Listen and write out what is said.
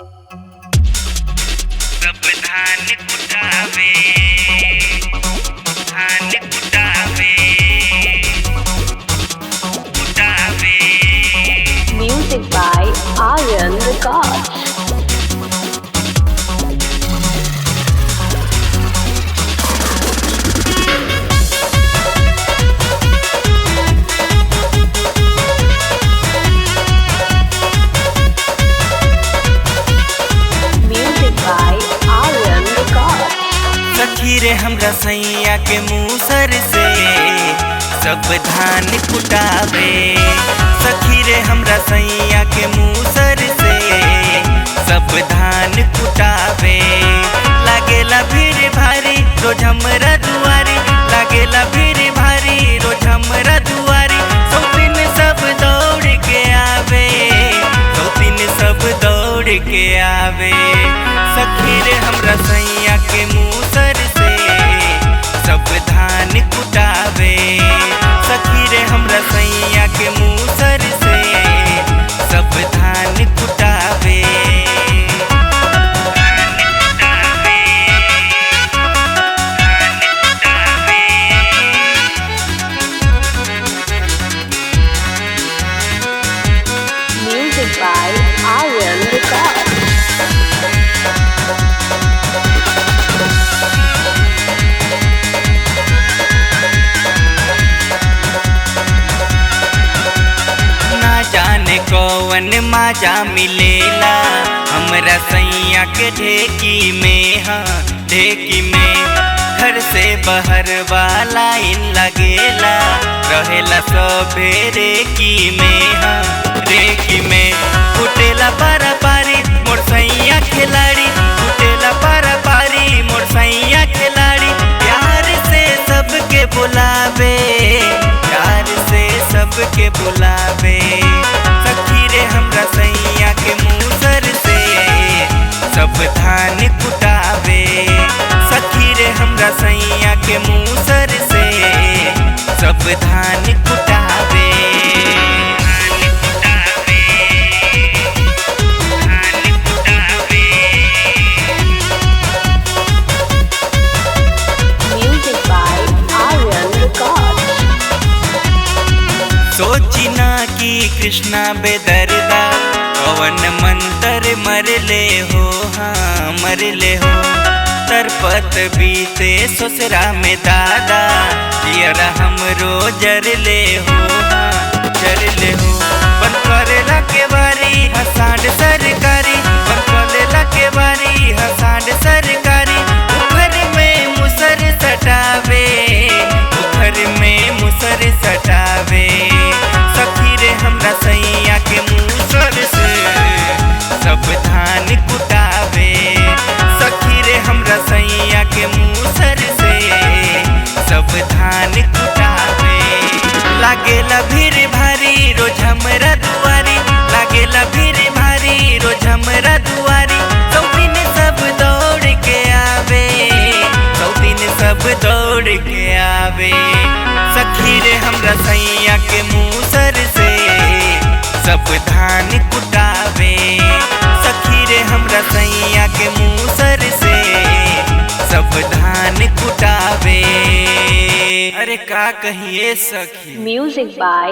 सब धान कुटावे, धान कुटावे, कुटावे। Music by Aryan Records. Music by Aryan Records. सखी रे हमरा सैया के मूसर से सब धान कुटावे। सखी रे हमरा सैया के मूसर से सब धान कुटावे। लागेला भीड़ भारी रोज हमरा दुआरी, लागेला भीड़ भारी रोज हमरा दुआरी। सौतीन सब दौड़ के आवे, सौतीन सब दौड़ के आवे। सखी रे हमरा सैया के मूसर से सब धान कुटावे। सखी रे हमरा सैया के मूसर से सब धान कुटावे। धान कुटावे, धान कुटावे। Music by Aryan Records. ना जाने कौन माजा मिलेला हमरा सैया के ढेकी में। हाँ ढेकी में घर से बहर वाला इन लगेला, रहेला सभे रेकी में। हाँ रेकी में फुटेला पारा पारी मोर सैया खिलाड़ी, फुटेला पारा पारी मोर सैया खिलाड़ी। प्यार से सबके बुलावे, प्यार से सबके बुलावे। सखी रे हमरा सैया के मूसर से सब धान कुटावे। सखी रे हमरा सैया के मूसर से सब धान कुटावे। धान कुटावे, धान कुटावे। Music by Aryan Records. सोची ना कि कृष्णा बेदर्दा कवन मंत्र मरले हो। हाँ मरले हो तरपत बीते ससुरा में दादा, जियरा हमरो जरले हो। हाँ जरले हो बन करेला के बारी हसांड सरकारी, बन करेला के बारी हसांड सरकारी। उखर में मुसर सटावे, उखर में मुसर सटावे। सखी रे हमरा सैया के मूसर से सब धान कुटावे। सखी रे हमरा सैया के मूसर से सब धान कुटावे। लागेला भीड़ भारी रोज हमरा दुआरी, लागेला भीड़ भारी रोज हमरा दुआरी। सौतीन सब दौड़ के आवे, सौतीन सब दौड़ के आवे। सखी रे हमरा सैया के मूसर से सब धान कुटावे। सखी रे हमरा सैया के मूसर से सब धान कुटावे। अरे का कहिए सखी। Music by